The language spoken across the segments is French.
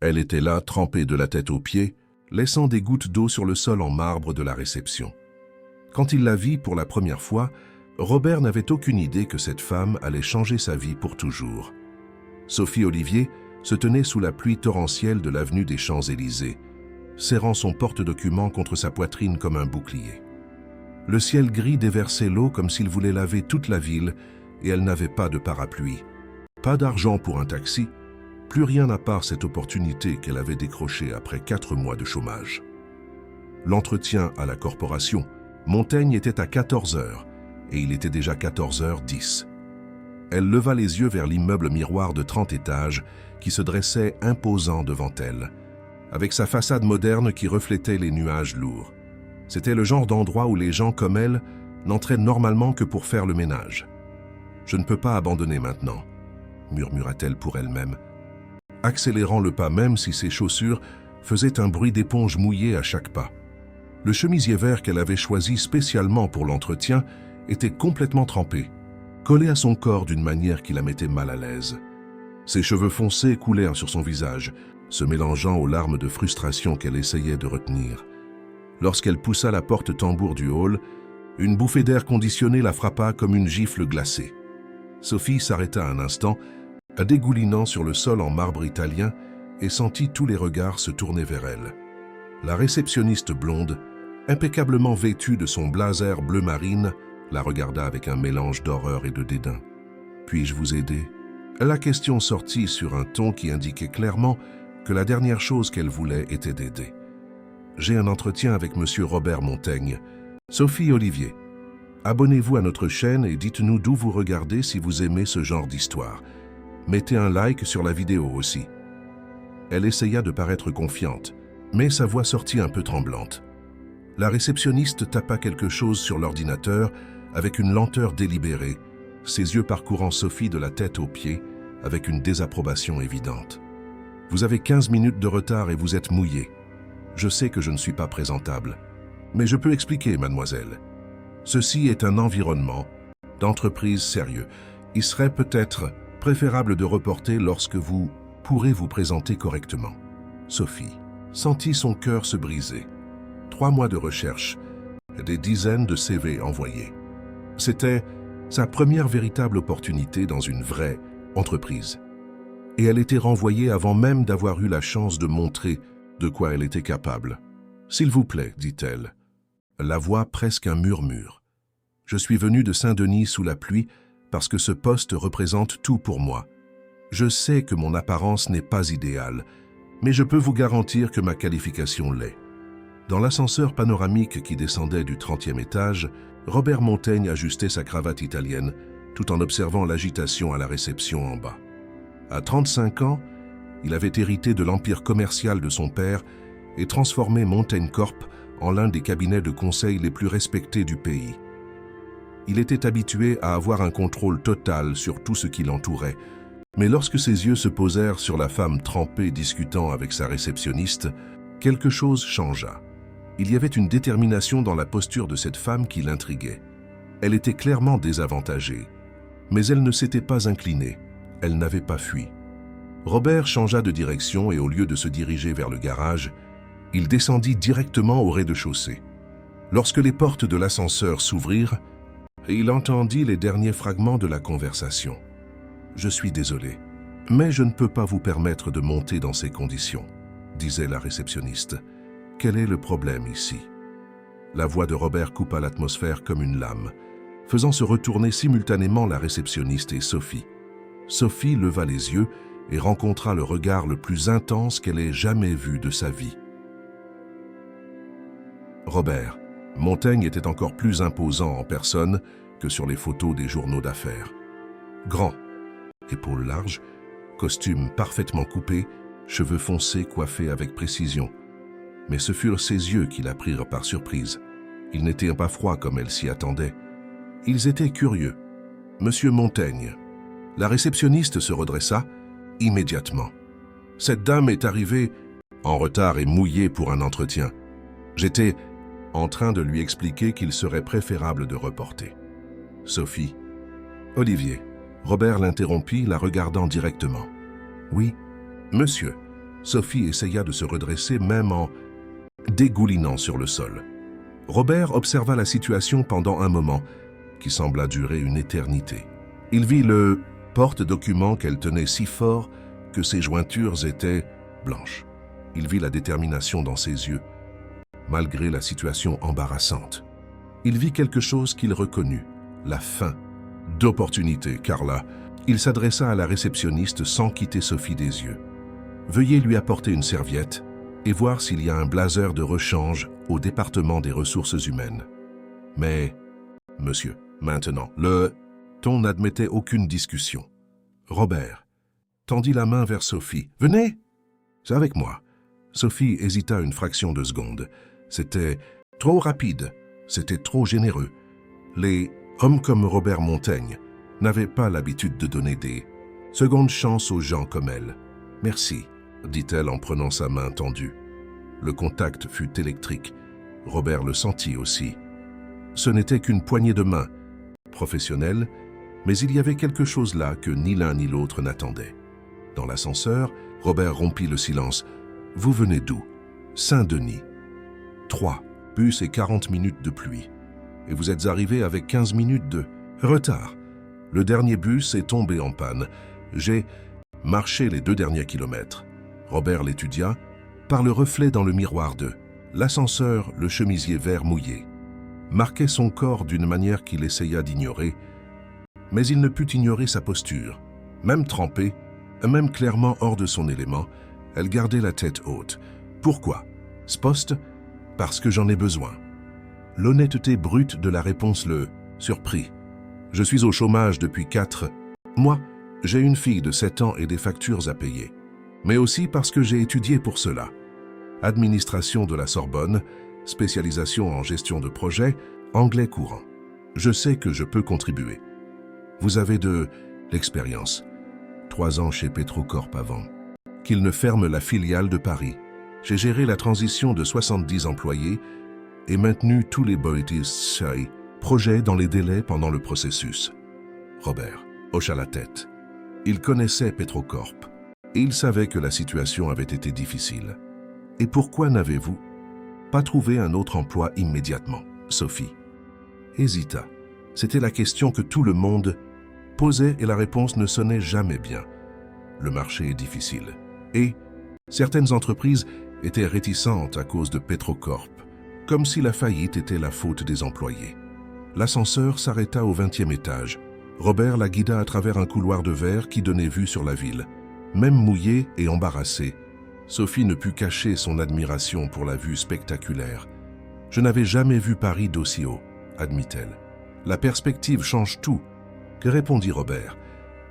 Elle était là, trempée de la tête aux pieds, laissant des gouttes d'eau sur le sol en marbre de la réception. Quand il la vit pour la première fois, Robert n'avait aucune idée que cette femme allait changer sa vie pour toujours. Sophie Olivier se tenait sous la pluie torrentielle de l'avenue des Champs-Élysées, serrant son porte-document contre sa poitrine comme un bouclier. Le ciel gris déversait l'eau comme s'il voulait laver toute la ville et elle n'avait pas de parapluie. Pas d'argent pour un taxi, plus rien à part cette opportunité qu'elle avait décrochée après 4 mois de chômage. L'entretien à la corporation, Montaigne était à 14h et il était déjà 14h10. Elle leva les yeux vers l'immeuble miroir de 30 étages qui se dressait imposant devant elle, avec sa façade moderne qui reflétait les nuages lourds. C'était le genre d'endroit où les gens comme elle n'entraient normalement que pour faire le ménage. « Je ne peux pas abandonner maintenant », murmura-t-elle pour elle-même, accélérant le pas même si ses chaussures faisaient un bruit d'éponge mouillée à chaque pas. Le chemisier vert qu'elle avait choisi spécialement pour l'entretien était complètement trempé, collé à son corps d'une manière qui la mettait mal à l'aise. Ses cheveux foncés coulèrent sur son visage, se mélangeant aux larmes de frustration qu'elle essayait de retenir. Lorsqu'elle poussa la porte tambour du hall, une bouffée d'air conditionné la frappa comme une gifle glacée. Sophie s'arrêta un instant, dégoulinant sur le sol en marbre italien, et sentit tous les regards se tourner vers elle. La réceptionniste blonde, impeccablement vêtue de son blazer bleu marine, la regarda avec un mélange d'horreur et de dédain. « Puis-je vous aider ?» La question sortit sur un ton qui indiquait clairement que la dernière chose qu'elle voulait était d'aider. « J'ai un entretien avec Monsieur Robert Montaigne. Sophie Olivier. Abonnez-vous à notre chaîne et dites-nous d'où vous regardez si vous aimez ce genre d'histoire. Mettez un like sur la vidéo aussi. » Elle essaya de paraître confiante, mais sa voix sortit un peu tremblante. La réceptionniste tapa quelque chose sur l'ordinateur avec une lenteur délibérée, ses yeux parcourant Sophie de la tête aux pieds avec une désapprobation évidente. « Vous avez 15 minutes de retard et vous êtes mouillée. Je sais que je ne suis pas présentable, mais je peux expliquer, mademoiselle. Ceci est un environnement d'entreprise sérieux. Il serait peut-être préférable de reporter lorsque vous pourrez vous présenter correctement. » Sophie sentit son cœur se briser. 3 mois de recherche, des dizaines de CV envoyés. C'était sa première véritable opportunité dans une vraie entreprise. Et elle était renvoyée avant même d'avoir eu la chance de montrer de quoi elle était capable. « S'il vous plaît, dit-elle, la voix presque un murmure. Je suis venue de Saint-Denis sous la pluie parce que ce poste représente tout pour moi. Je sais que mon apparence n'est pas idéale, mais je peux vous garantir que ma qualification l'est. » Dans l'ascenseur panoramique qui descendait du 30e étage, Robert Montaigne ajustait sa cravate italienne tout en observant l'agitation à la réception en bas. À 35 ans, il avait hérité de l'empire commercial de son père et transformé Montaigne Corp en l'un des cabinets de conseil les plus respectés du pays. Il était habitué à avoir un contrôle total sur tout ce qui l'entourait, mais lorsque ses yeux se posèrent sur la femme trempée discutant avec sa réceptionniste, quelque chose changea. Il y avait une détermination dans la posture de cette femme qui l'intriguait. Elle était clairement désavantagée, mais elle ne s'était pas inclinée, elle n'avait pas fui. Robert changea de direction et au lieu de se diriger vers le garage, il descendit directement au rez-de-chaussée. Lorsque les portes de l'ascenseur s'ouvrirent, il entendit les derniers fragments de la conversation. « Je suis désolé, mais je ne peux pas vous permettre de monter dans ces conditions, » disait la réceptionniste. « Quel est le problème ici ?» La voix de Robert coupa l'atmosphère comme une lame, faisant se retourner simultanément la réceptionniste et Sophie. Sophie leva les yeux et rencontra le regard le plus intense qu'elle ait jamais vu de sa vie. Robert Montaigne était encore plus imposant en personne que sur les photos des journaux d'affaires. Grand, épaules larges, costume parfaitement coupé, cheveux foncés coiffés avec précision. Mais ce furent ses yeux qui la prirent par surprise. Ils n'étaient pas froids comme elle s'y attendait. Ils étaient curieux. « Monsieur Montaigne. » La réceptionniste se redressa immédiatement. « Cette dame est arrivée en retard et mouillée pour un entretien. J'étais en train de lui expliquer qu'il serait préférable de reporter. » Sophie. « Olivier. » Robert l'interrompit, la regardant directement. « Oui, monsieur. Sophie essaya de se redresser même en dégoulinant sur le sol. Robert observa la situation pendant un moment, qui sembla durer une éternité. Il vit le porte-document qu'elle tenait si fort que ses jointures étaient blanches. Il vit la détermination dans ses yeux, malgré la situation embarrassante. Il vit quelque chose qu'il reconnut, la faim d'opportunité, car là, il s'adressa à la réceptionniste sans quitter Sophie des yeux. « Veuillez lui apporter une serviette et voir s'il y a un blazer de rechange au département des ressources humaines. » Mais, monsieur, maintenant, le ton n'admettait aucune discussion. Robert tendit la main vers Sophie. « Venez, c'est avec moi. » Sophie hésita une fraction de seconde. C'était trop rapide, c'était trop généreux. Les hommes comme Robert Montaigne n'avaient pas l'habitude de donner des secondes chances aux gens comme elle. « Merci », dit-elle en prenant sa main tendue. Le contact fut électrique. Robert le sentit aussi. Ce n'était qu'une poignée de main, professionnelle, mais il y avait quelque chose là que ni l'un ni l'autre n'attendait. Dans l'ascenseur, Robert rompit le silence. « Vous venez d'où ? » « Saint-Denis. » 3 bus et 40 minutes de pluie. Et vous êtes arrivé avec 15 minutes de retard. Le dernier bus est tombé en panne. J'ai marché les 2 derniers kilomètres. Robert l'étudia, par le reflet dans le miroir de l'ascenseur, le chemisier vert mouillé marquait son corps d'une manière qu'il essaya d'ignorer, mais il ne put ignorer sa posture. Même trempée, même clairement hors de son élément, elle gardait la tête haute. Pourquoi ? Ce poste ? Parce que j'en ai besoin. L'honnêteté brute de la réponse le surprit. Je suis au chômage depuis 4 mois. J'ai une fille de 7 ans et des factures à payer. Mais aussi parce que j'ai étudié pour cela. Administration de la Sorbonne, spécialisation en gestion de projet, anglais courant. Je sais que je peux contribuer. Vous avez de l'expérience. 3 ans chez Petrocorp avant qu'il ne ferme la filiale de Paris. J'ai géré la transition de 70 employés et maintenu tous les projets dans les délais pendant le processus. Robert hocha la tête. Il connaissait Petrocorp et il savait que la situation avait été difficile. Et pourquoi n'avez-vous pas trouvé un autre emploi immédiatement ? Sophie hésita. C'était la question que tout le monde posait et la réponse ne sonnait jamais bien. Le marché est difficile. Et certaines entreprises étaient réticentes à cause de Petrocorp, comme si la faillite était la faute des employés. L'ascenseur s'arrêta au 20e étage. Robert la guida à travers un couloir de verre qui donnait vue sur la ville. Même mouillée et embarrassée, Sophie ne put cacher son admiration pour la vue spectaculaire. « Je n'avais jamais vu Paris d'aussi haut », admit-elle. « La perspective change tout », répondit Robert,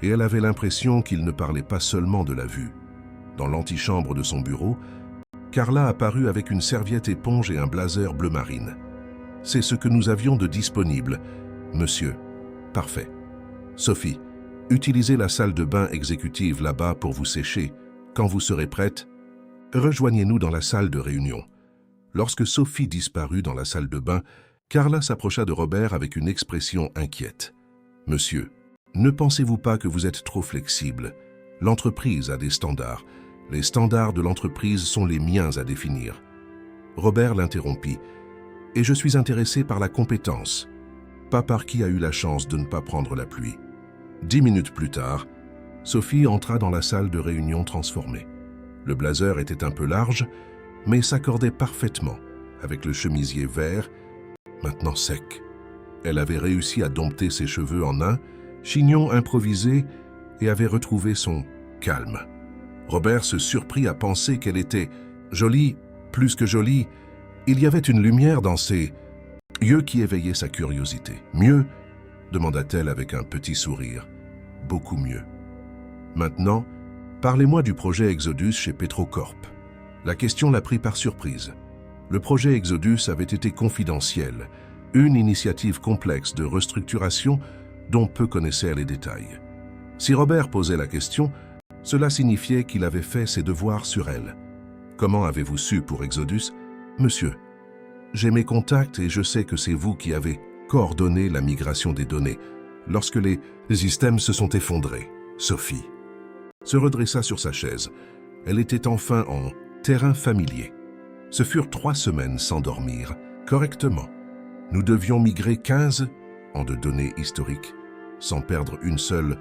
et elle avait l'impression qu'il ne parlait pas seulement de la vue. Dans l'antichambre de son bureau, Carla apparut avec une serviette éponge et un blazer bleu marine. « C'est ce que nous avions de disponible, monsieur. » « Parfait. Sophie, utilisez la salle de bain exécutive là-bas pour vous sécher. Quand vous serez prête, rejoignez-nous dans la salle de réunion. » Lorsque Sophie disparut dans la salle de bain, Carla s'approcha de Robert avec une expression inquiète. « Monsieur, ne pensez-vous pas que vous êtes trop flexible ? L'entreprise a des standards. Les standards de l'entreprise sont les miens à définir. » Robert l'interrompit. « Et je suis intéressé par la compétence, pas par qui a eu la chance de ne pas prendre la pluie. » 10 minutes plus tard, Sophie entra dans la salle de réunion transformée. Le blazer était un peu large, mais s'accordait parfaitement avec le chemisier vert, maintenant sec. Elle avait réussi à dompter ses cheveux en un, chignon improvisé, et avait retrouvé son calme. Robert se surprit à penser qu'elle était jolie, plus que jolie. Il y avait une lumière dans ses yeux qui éveillait sa curiosité. « Mieux ?» demanda-t-elle avec un petit sourire. « Beaucoup mieux. Maintenant, parlez-moi du projet Exodus chez Petrocorp. » La question la prit par surprise. Le projet Exodus avait été confidentiel, une initiative complexe de restructuration dont peu connaissaient les détails. Si Robert posait la question, cela signifiait qu'il avait fait ses devoirs sur elle. « Comment avez-vous su pour Exodus ? » « Monsieur, j'ai mes contacts et je sais que c'est vous qui avez coordonné la migration des données lorsque les systèmes se sont effondrés. » Sophie se redressa sur sa chaise. Elle était enfin en terrain familier. Ce furent 3 semaines sans dormir, correctement. Nous devions migrer 15 ans de données historiques, sans perdre une seule